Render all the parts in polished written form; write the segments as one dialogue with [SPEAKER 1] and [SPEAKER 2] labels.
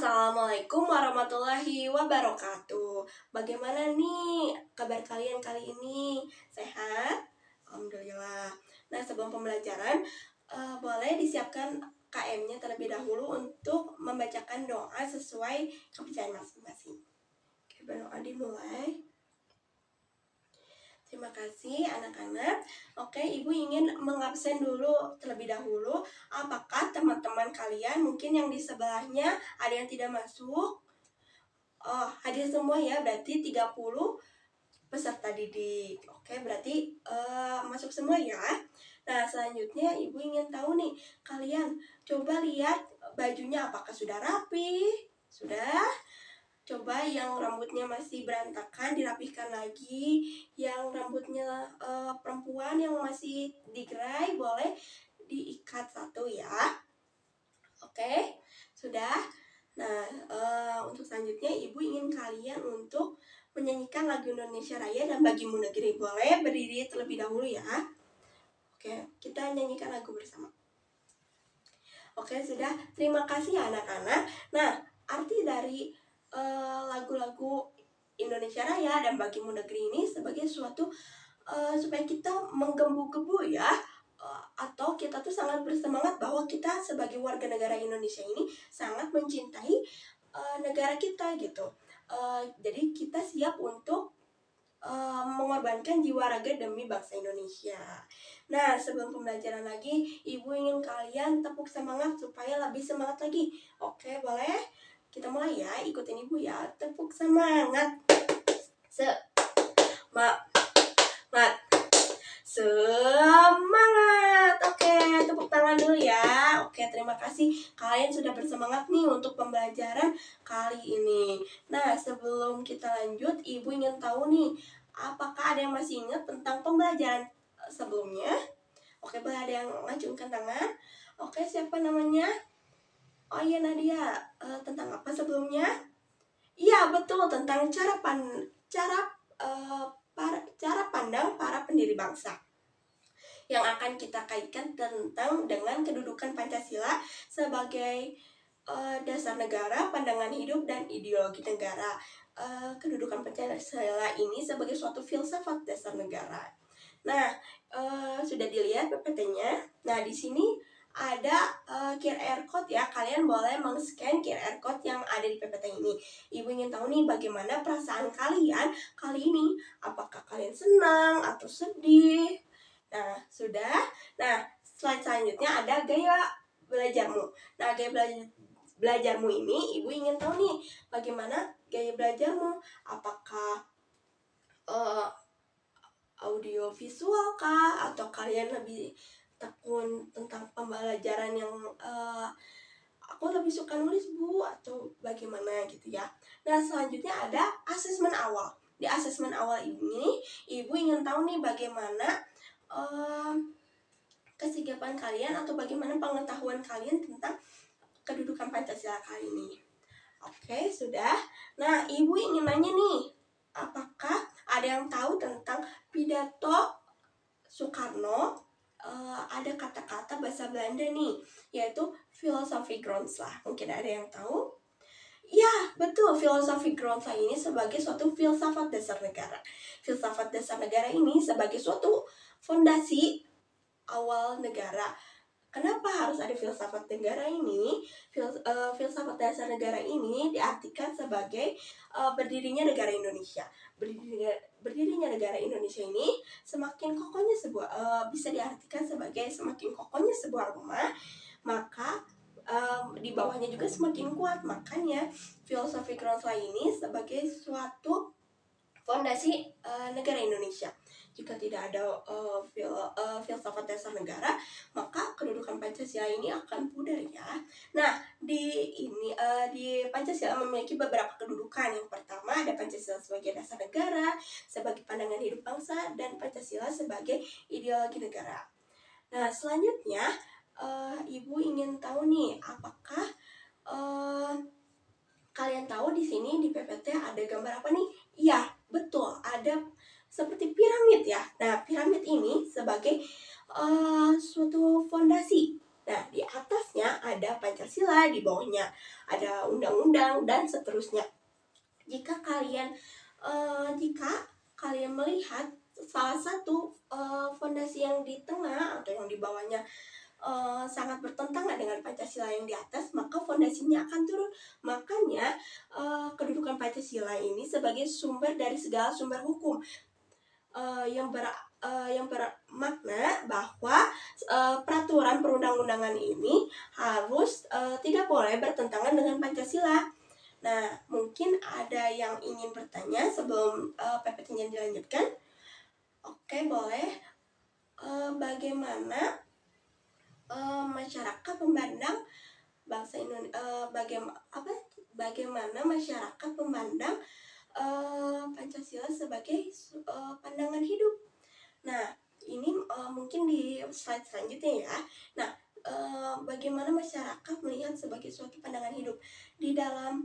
[SPEAKER 1] Assalamualaikum warahmatullahi wabarakatuh. Bagaimana nih kabar kalian kali ini? Sehat? Alhamdulillah. Nah, sebelum pembelajaran, boleh disiapkan KM-nya terlebih dahulu untuk membacakan doa sesuai kepercayaan masing-masing. Oke, berdoa dimulai. Terima kasih anak-anak. Oke, Ibu ingin mengabsen dulu terlebih dahulu. Apakah teman-teman kalian mungkin yang di sebelahnya ada yang tidak masuk? Oh, hadir semua ya, berarti 30 peserta didik. Oke, berarti masuk semua ya. Nah, selanjutnya Ibu ingin tahu nih, kalian coba lihat bajunya apakah sudah rapi? Sudah? Coba yang rambutnya masih berantakan dirapihkan lagi. Yang rambutnya perempuan yang masih digerai boleh diikat satu ya. Oke, sudah. Nah, untuk selanjutnya Ibu ingin kalian untuk menyanyikan lagu Indonesia Raya dan Bagimu Negeri. Boleh berdiri terlebih dahulu ya. Oke, kita nyanyikan lagu bersama. Oke, sudah. Terima kasih ya anak-anak. Nah, arti dari lagu-lagu Indonesia Raya dan Bagimu Negeri ini sebagai suatu supaya kita menggebu-gebu ya, atau kita tuh sangat bersemangat bahwa kita sebagai warga negara Indonesia ini sangat mencintai negara kita gitu. Jadi kita siap untuk mengorbankan jiwa raga demi bangsa Indonesia. Nah, sebelum pembelajaran lagi, Ibu ingin kalian tepuk semangat supaya lebih semangat lagi. Oke, boleh? Kita mulai ya, ikutin Ibu ya. Tepuk semangat. Semangat. Oke, tepuk tangan dulu ya. Oke, terima kasih. Kalian sudah bersemangat nih untuk pembelajaran kali ini. Nah, sebelum kita lanjut, Ibu ingin tahu nih, apakah ada yang masih ingat tentang pembelajaran sebelumnya? Oke, boleh ada yang ngacungkan tangan? Oke, siapa namanya? Oh iya, Nadia. Tentang apa sebelumnya? Iya, betul, tentang cara pandang para pendiri bangsa, yang akan kita kaitkan dengan kedudukan Pancasila sebagai dasar negara, pandangan hidup, dan ideologi negara. Kedudukan Pancasila ini sebagai suatu filsafat dasar negara. Nah, sudah dilihat PPT-nya. Nah, di sini ada QR code ya. Kalian boleh meng-scan QR code yang ada di PPT ini. Ibu ingin tahu nih bagaimana perasaan kalian kali ini. Apakah kalian senang atau sedih? Nah, sudah. Nah, slide selanjutnya ada gaya belajarmu. Nah, gaya belajarmu ini Ibu ingin tahu nih bagaimana gaya belajarmu. Apakah audio visual kah, atau kalian lebih tekun tentang pembelajaran yang aku lebih suka nulis Bu, atau bagaimana gitu ya. Nah, selanjutnya ada asesmen awal. Di asesmen awal ini Ibu ingin tahu nih bagaimana kesigapan kalian atau bagaimana pengetahuan kalian tentang kedudukan Pancasila kali ini. Oke, sudah. Nah, Ibu ingin nanya nih, apakah ada yang tahu tentang pidato Soekarno? Ada kata-kata bahasa Belanda nih, yaitu filosofi Grondslag. Mungkin ada yang tahu? Ya, betul. Filosofi Grondslag ini sebagai suatu filsafat dasar negara. Filsafat dasar negara ini sebagai suatu fondasi awal negara. Kenapa harus ada filsafat negara ini? Filsafat dasar negara ini diartikan sebagai berdirinya negara Indonesia. Berdirinya negara Indonesia ini semakin kokohnya bisa diartikan sebagai semakin kokohnya sebuah rumah, maka di bawahnya juga semakin kuat. Makanya filosofi Grondslag ini sebagai suatu fondasi negara Indonesia. Jika tidak ada filsafat dasar negara, maka kedudukan Pancasila ini akan pudar ya. Nah, di Pancasila memiliki beberapa kedudukan. Yang pertama ada Pancasila sebagai dasar negara, sebagai pandangan hidup bangsa, dan Pancasila sebagai ideologi negara. Nah, selanjutnya Ibu ingin tahu nih, apakah kalian tahu di sini di PPT ada gambar apa nih? Iya, betul, ada seperti piramid ya. Nah, piramid ini sebagai suatu fondasi Nah, di atasnya ada Pancasila, di bawahnya ada undang-undang dan seterusnya. Jika kalian melihat salah satu fondasi yang di tengah atau yang di bawahnya sangat bertentangan dengan Pancasila yang di atas, maka fondasinya akan turun. Makanya kedudukan Pancasila ini sebagai sumber dari segala sumber hukum yang bermakna bahwa peraturan perundang-undangan ini harus tidak boleh bertentangan dengan Pancasila. Nah, mungkin ada yang ingin bertanya sebelum PPT-nya dilanjutkan? Oke, boleh. Bagaimana masyarakat memandang bangsa Indonesia? Bagaimana masyarakat memandang Pancasila sebagai pandangan hidup? Nah, ini mungkin di slide selanjutnya ya. Nah, bagaimana masyarakat melihat sebagai suatu pandangan hidup di dalam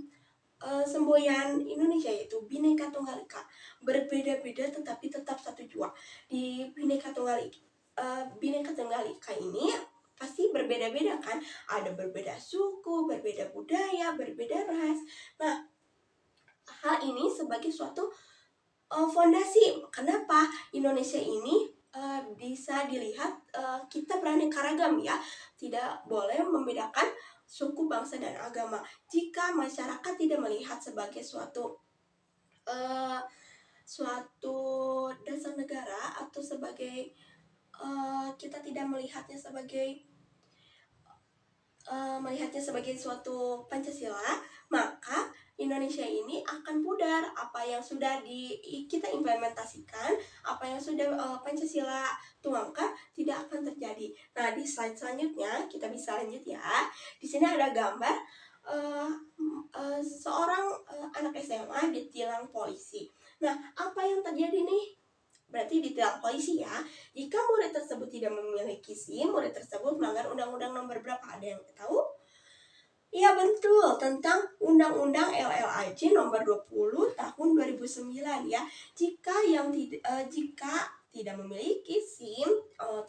[SPEAKER 1] semboyan Indonesia, yaitu Bhinneka Tunggal Ika, berbeda-beda tetapi tetap satu jua. Di Bhinneka Tunggal Ika ini pasti berbeda-beda kan, ada berbeda suku, berbeda budaya, berbeda ras. Nah, hal ini sebagai suatu fondasi kenapa Indonesia ini bisa dilihat kita beraneka ragam ya, tidak boleh membedakan suku, bangsa, dan agama. Jika masyarakat tidak melihat sebagai suatu dasar negara atau sebagai kita tidak melihatnya sebagai suatu Pancasila, maka Indonesia ini akan pudar. Apa yang sudah kita implementasikan, apa yang sudah Pancasila tuangkan tidak akan terjadi. Nah, di slide selanjutnya kita bisa lanjut ya. Di sini ada gambar seorang anak SMA ditilang polisi. Nah, apa yang terjadi nih? Berarti ditilang polisi ya. Jika murid tersebut tidak memiliki SIM, murid tersebut melanggar undang-undang nomor berapa? Ada yang tahu? Iya betul, tentang Undang-Undang LLAJ nomor 20 tahun 2009 ya. Jika tidak memiliki SIM,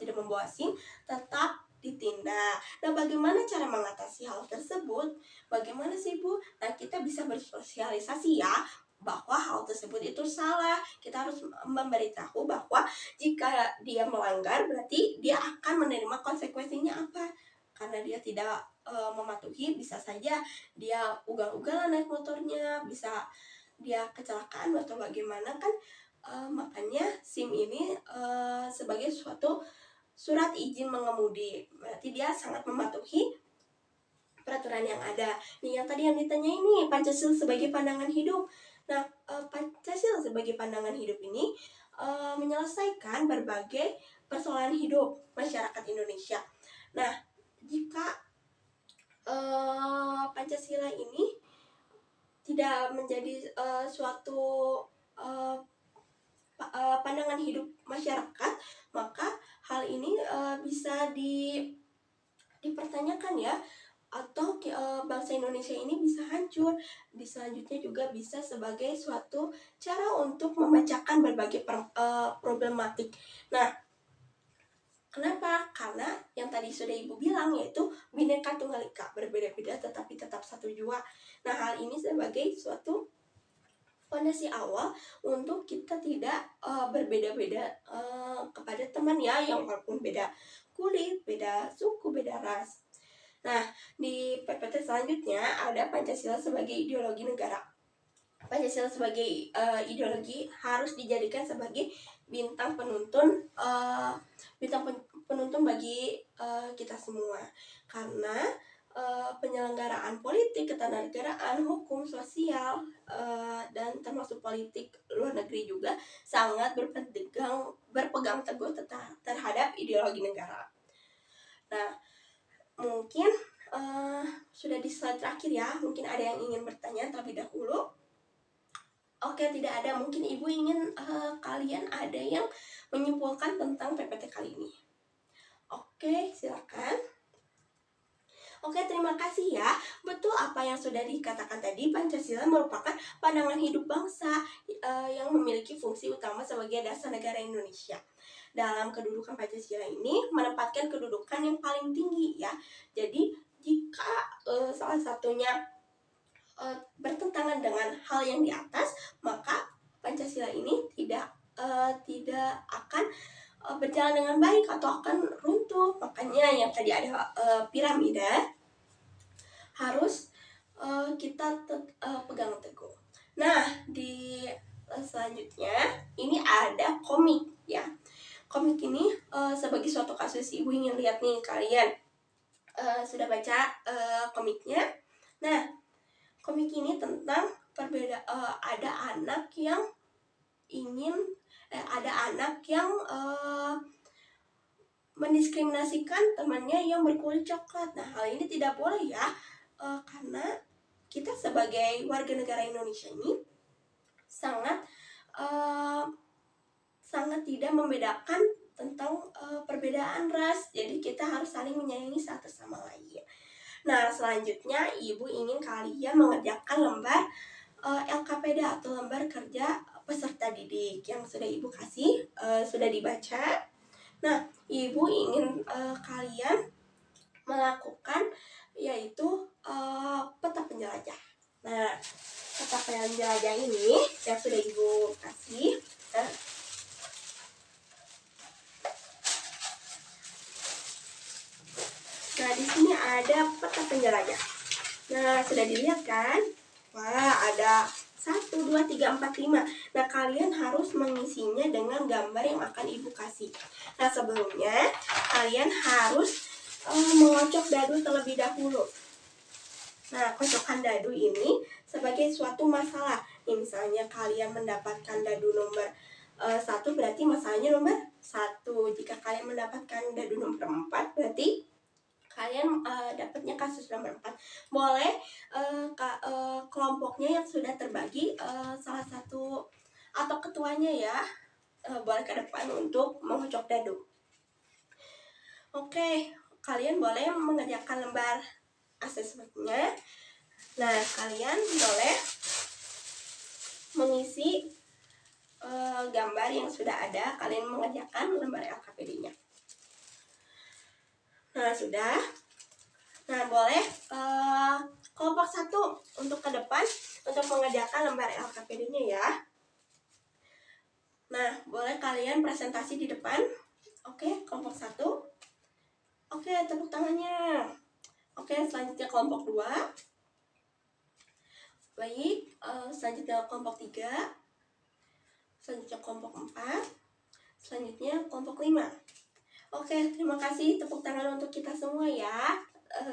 [SPEAKER 1] tidak membawa SIM, tetap ditindak. Nah, bagaimana cara mengatasi hal tersebut? Bagaimana sih Bu? Nah, kita bisa bersosialisasi ya bahwa hal tersebut itu salah. Kita harus memberitahu bahwa jika dia melanggar berarti dia akan menerima konsekuensinya apa. Karena dia tidak mematuhi, bisa saja dia ugal-ugalan naik motornya, bisa dia kecelakaan atau bagaimana kan. Makanya SIM ini sebagai suatu surat izin mengemudi, berarti dia sangat mematuhi peraturan yang ada. Nih yang tadi yang ditanya ini, Pancasila sebagai pandangan hidup. Nah, Pancasila sebagai pandangan hidup ini menyelesaikan berbagai persoalan hidup masyarakat Indonesia. Nah, jika Pancasila ini tidak menjadi suatu pandangan hidup masyarakat, maka hal ini bisa dipertanyakan ya, atau bangsa Indonesia ini bisa hancur. Di selanjutnya juga bisa sebagai suatu cara untuk memecahkan berbagai problematik. Nah, kenapa? Karena yang tadi sudah Ibu bilang, yaitu Bhinneka Tunggal Ika, berbeda-beda tetapi tetap satu jua. Nah, hal ini sebagai suatu fondasi awal untuk kita tidak berbeda-beda kepada teman ya, yang walaupun beda kulit, beda suku, beda ras. Nah, di PPT selanjutnya ada Pancasila sebagai ideologi negara. Pancasila sebagai ideologi harus dijadikan sebagai bintang penuntun bagi kita semua, karena penyelenggaraan politik, ketenaganegaraan, hukum, sosial, dan termasuk politik luar negeri juga sangat berpegang teguh terhadap ideologi negara. Nah, mungkin sudah di slide terakhir ya, mungkin ada yang ingin bertanya terlebih dahulu. Oke, tidak ada. Mungkin Ibu ingin kalian ada yang menyimpulkan tentang PPT kali ini. Oke, silakan. Oke, terima kasih ya. Betul apa yang sudah dikatakan tadi, Pancasila merupakan pandangan hidup bangsa yang memiliki fungsi utama sebagai dasar negara Indonesia. dalam kedudukan Pancasila ini menempatkan kedudukan yang paling tinggi ya. Jadi jika salah satunya bertentangan dengan hal yang di atas, maka Pancasila ini tidak akan berjalan dengan baik atau akan runtuh. Makanya yang tadi ada piramida harus kita pegang teguh. Nah, di selanjutnya ini ada komik ya. Komik ini sebagai suatu kasus, ibu ingin lihat nih kalian sudah baca komiknya. Nah, komik ini tentang ada anak yang mendiskriminasikan temannya yang berkulit coklat. Nah, hal ini tidak boleh ya, karena kita sebagai warga negara Indonesia ini sangat tidak membedakan tentang perbedaan ras. Jadi kita harus saling menyayangi satu sama lain. Nah, selanjutnya ibu ingin kalian mengerjakan lembar LKPD atau lembar kerja peserta didik yang sudah ibu kasih, sudah dibaca. Nah, ibu ingin kalian melakukan yaitu peta penjelajah. Nah, peta penjelajah ini yang sudah ibu kasih. Nah, di sini ada peta penjelajah. Nah, sudah dilihat kan? Wah, ada 1, 2, 3, 4, 5. Nah, kalian harus mengisinya dengan gambar yang akan ibu kasih. Nah, sebelumnya kalian harus mengocok dadu terlebih dahulu. Nah, kocokan dadu ini sebagai suatu masalah. Misalnya kalian mendapatkan dadu nomor 1, berarti masalahnya nomor 1. Jika kalian mendapatkan dadu nomor 4, berarti kalian dapatnya kasus nomor 4. Boleh kelompoknya yang sudah terbagi, salah satu atau ketuanya ya, boleh ke depan untuk mengocok dadu. Oke, kalian boleh mengerjakan lembar asesmennya. Nah, kalian boleh mengisi gambar yang sudah ada. Kalian mengerjakan lembar LKPD-nya. Nah, sudah. Nah, boleh kelompok 1 untuk ke depan untuk mengerjakan lembar LKPD-nya ya. Nah, boleh kalian presentasi di depan. Oke, kelompok 1. Oke, tepuk tangannya. Oke, selanjutnya kelompok 2. Baik, selanjutnya kelompok 3. Selanjutnya kelompok 4. Selanjutnya kelompok 5. Oke, terima kasih, tepuk tangan untuk kita semua ya.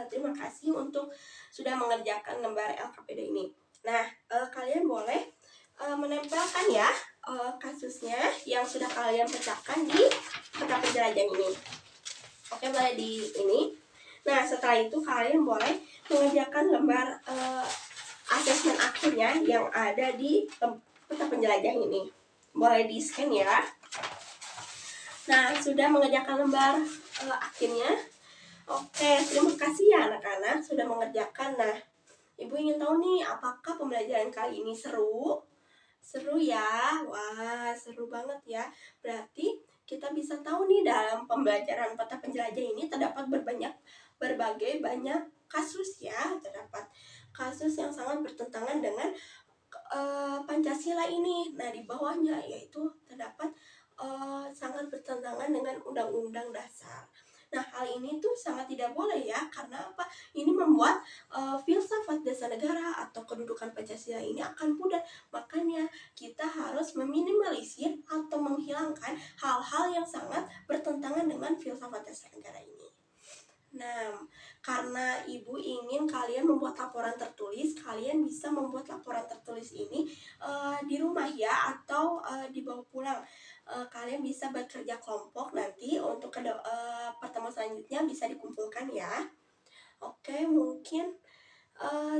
[SPEAKER 1] Terima kasih untuk sudah mengerjakan lembar LKPD ini. Nah, kalian boleh menempelkan ya kasusnya yang sudah kalian pecahkan di peta penjelajah ini. Oke, boleh di ini. Nah, setelah itu kalian boleh mengerjakan lembar asesmen akhirnya yang ada di peta penjelajah ini. Boleh di scan ya. Nah, sudah mengerjakan lembar akhirnya. Oke, terima kasih ya anak-anak sudah mengerjakan. Nah, ibu ingin tahu nih, apakah pembelajaran kali ini seru? Seru ya? Wah, seru banget ya. Berarti kita bisa tahu nih dalam pembelajaran peta penjelajah ini terdapat berbagai banyak kasus ya. Terdapat kasus yang sangat bertentangan dengan Pancasila ini. Nah, di bawahnya yaitu terdapat sangat bertentangan dengan Undang-Undang Dasar. Nah, hal ini tuh sangat tidak boleh ya, karena apa? Ini membuat filsafat dasar negara atau kedudukan Pancasila ini akan pudar. Makanya kita harus meminimalisir atau menghilangkan hal-hal yang sangat bertentangan dengan filsafat dasar negara ini. Nah, karena ibu ingin kalian membuat laporan tertulis, kalian bisa membuat laporan tertulis ini di rumah ya, atau dibawa pulang. Kalian bisa bekerja kelompok nanti untuk pertemuan selanjutnya bisa dikumpulkan ya. Oke, mungkin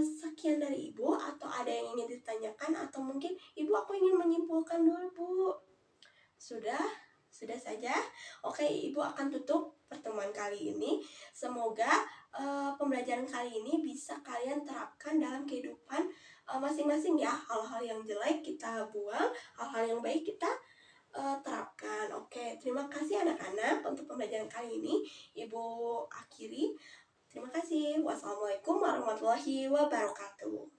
[SPEAKER 1] sekian dari ibu, atau ada yang ingin ditanyakan, atau mungkin ibu aku ingin menyimpulkan dulu bu. Sudah saja. Oke, ibu akan tutup pertemuan kali ini. Semoga pembelajaran kali ini bisa kalian terapkan dalam kehidupan masing-masing ya. Hal-hal yang jelek kita buang, hal-hal yang baik kita terapkan. Oke, terima kasih anak-anak untuk pembelajaran kali ini. Ibu akhiri. Terima kasih. Wassalamualaikum warahmatullahi wabarakatuh.